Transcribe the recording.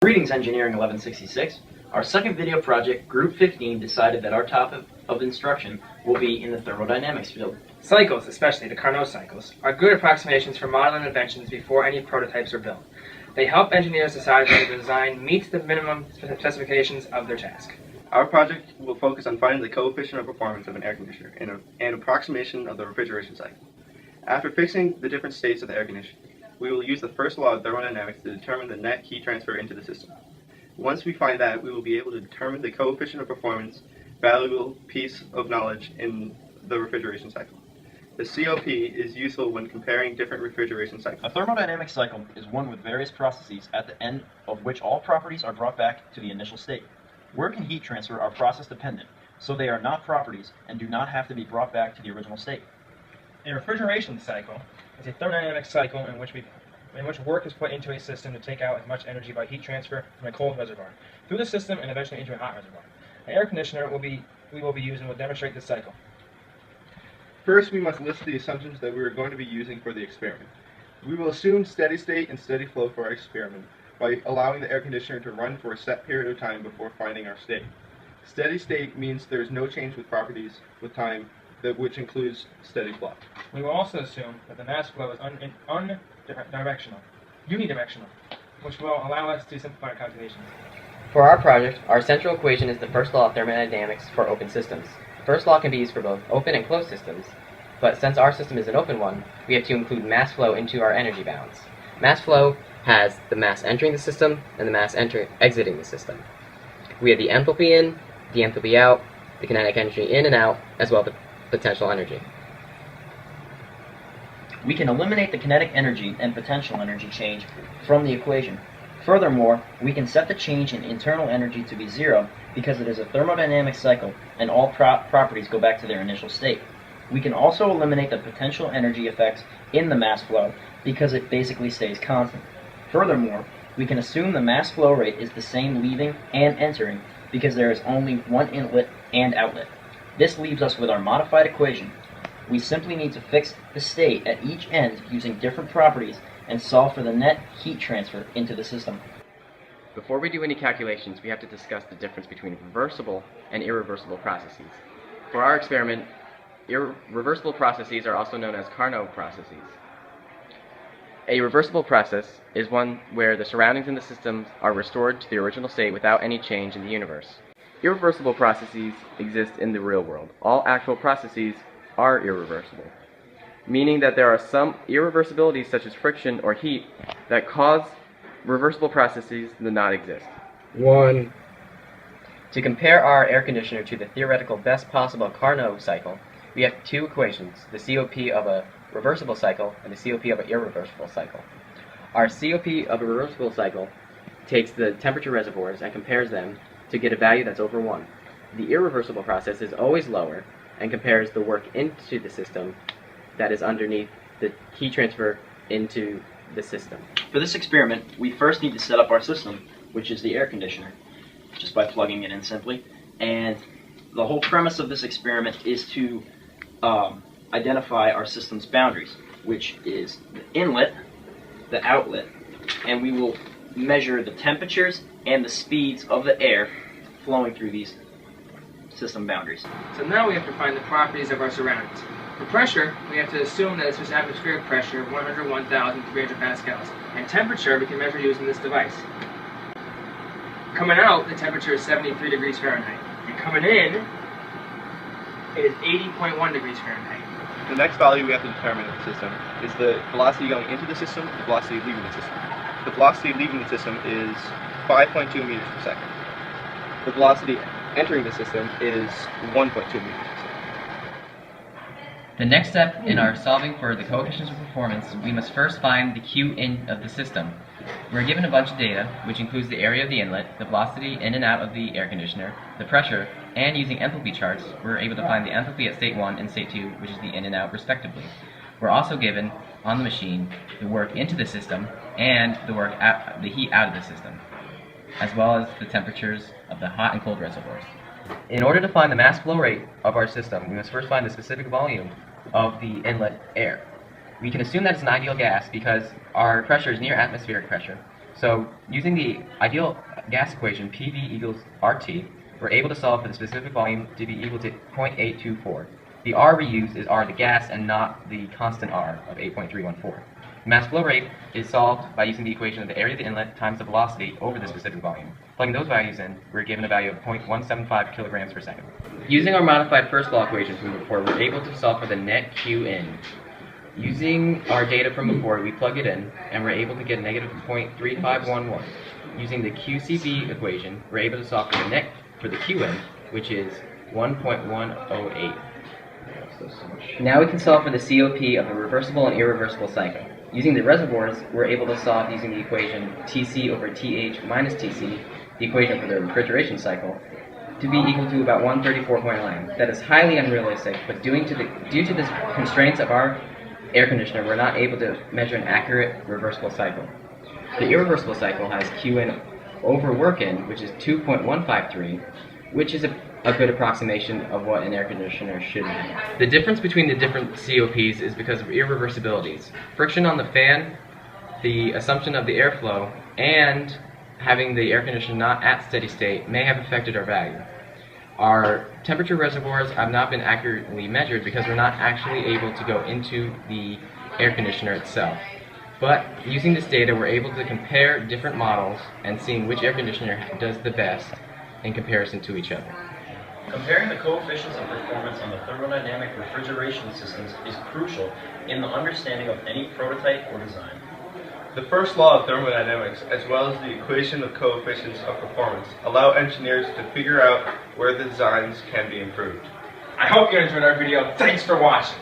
Greetings, Engineering 1166. Our second video project, Group 15, decided that our topic of instruction will be in the thermodynamics field. Cycles, especially the Carnot cycles, are good approximations for modeling inventions before any prototypes are built. They help engineers decide whether the design meets the minimum specifications of their task. Our project will focus on finding the coefficient of performance of an air conditioner and an approximation of the refrigeration cycle. After fixing the different states of the air conditioner, we will use the first law of thermodynamics to determine the net heat transfer into the system. Once we find that, we will be able to determine the coefficient of performance, valuable piece of knowledge in the refrigeration cycle. The COP is useful when comparing different refrigeration cycles. A thermodynamic cycle is one with various processes at the end of which all properties are brought back to the initial state. Work and heat transfer are process dependent, so they are not properties and do not have to be brought back to the original state. A refrigeration cycle is a thermodynamic cycle in which work is put into a system to take out as much energy by heat transfer from a cold reservoir through the system and eventually into a hot reservoir. An air conditioner we will be using will demonstrate this cycle. First, we must list the assumptions that we are going to be using for the experiment. We will assume steady state and steady flow for our experiment by allowing the air conditioner to run for a set period of time before finding our state. Steady state means there is no change with properties with time, which includes steady flow. We will also assume that the mass flow is unidirectional, which will allow us to simplify our calculations. For our project, our central equation is the first law of thermodynamics for open systems. The first law can be used for both open and closed systems, but since our system is an open one, we have to include mass flow into our energy balance. Mass flow has the mass entering the system and the mass exiting the system. We have the enthalpy in, the enthalpy out, the kinetic energy in and out, as well as the potential energy. We can eliminate the kinetic energy and potential energy change from the equation. Furthermore, we can set the change in internal energy to be zero because it is a thermodynamic cycle and all properties go back to their initial state. We can also eliminate the potential energy effects in the mass flow because it basically stays constant. Furthermore, we can assume the mass flow rate is the same leaving and entering because there is only one inlet and outlet. This leaves us with our modified equation. We simply need to fix the state at each end using different properties and solve for the net heat transfer into the system. Before we do any calculations, we have to discuss the difference between reversible and irreversible processes. For our experiment, irreversible processes are also known as Carnot processes. A reversible process is one where the surroundings in the system are restored to the original state without any change in the universe. Irreversible processes exist in the real world. All actual processes are irreversible, meaning that there are some irreversibilities such as friction or heat that cause reversible processes to not exist. To compare our air conditioner to the theoretical best possible Carnot cycle, we have two equations, the COP of a reversible cycle and the COP of an irreversible cycle. Our COP of a reversible cycle takes the temperature reservoirs and compares them to get a value that's over 1. The irreversible process is always lower and compares the work into the system that is underneath the heat transfer into the system. For this experiment, we first need to set up our system, which is the air conditioner, just by plugging it in simply. And the whole premise of this experiment is to identify our system's boundaries, which is the inlet, the outlet, and we will measure the temperatures and the speeds of the air flowing through these system boundaries. So now we have to find the properties of our surroundings. For pressure, we have to assume that it's just atmospheric pressure of 101,300 pascals, and temperature we can measure using this device. Coming out, the temperature is 73 degrees Fahrenheit, and coming in, it is 80.1 degrees Fahrenheit. The next value we have to determine in the system is the velocity going into the system, the velocity leaving the system. The velocity leaving the system is 5.2 meters per second. The velocity entering the system is 1.2 meters per second. The next step in our solving for the coefficients of performance, we must first find the Q in of the system. We're given a bunch of data, which includes the area of the inlet, the velocity in and out of the air conditioner, the pressure, and using enthalpy charts, we're able to find the enthalpy at state 1 and state 2, which is the in and out respectively. We're also given, on the machine, the work into the system and the heat out of the system, as well as the temperatures of the hot and cold reservoirs. In order to find the mass flow rate of our system, we must first find the specific volume of the inlet air. We can assume that it's an ideal gas because our pressure is near atmospheric pressure, So using the ideal gas equation PV equals RT, we're able to solve for the specific volume to be equal to 0.824. The R we use is R the gas and not the constant R of 8.314. Mass flow rate is solved by using the equation of the area of the inlet times the velocity over the specific volume. Plugging those values in, we're given a value of 0.175 kilograms per second. Using our modified first law equation from before, we're able to solve for the net Q in. Using our data from before, we plug it in, and we're able to get negative 0.3511. Using the QCV equation, we're able to solve for the net for the Q in, which is 1.108. Now we can solve for the COP of a reversible and irreversible cycle. Using the reservoirs, we're able to solve using the equation Tc over Th minus Tc, the equation for the refrigeration cycle, to be equal to about 134.9. That is highly unrealistic, but due to the constraints of our air conditioner, we're not able to measure an accurate reversible cycle. The irreversible cycle has Qin over work-in, which is 2.153, which is a good approximation of what an air conditioner should have. The difference between the different COPs is because of irreversibilities. Friction on the fan, the assumption of the airflow, and having the air conditioner not at steady state may have affected our value. Our temperature reservoirs have not been accurately measured because we're not actually able to go into the air conditioner itself. But using this data, we're able to compare different models and seeing which air conditioner does the best in comparison to each other. Comparing the coefficients of performance on the thermodynamic refrigeration systems is crucial in the understanding of any prototype or design. The first law of thermodynamics, as well as the equation of coefficients of performance, allow engineers to figure out where the designs can be improved. I hope you enjoyed our video. Thanks for watching.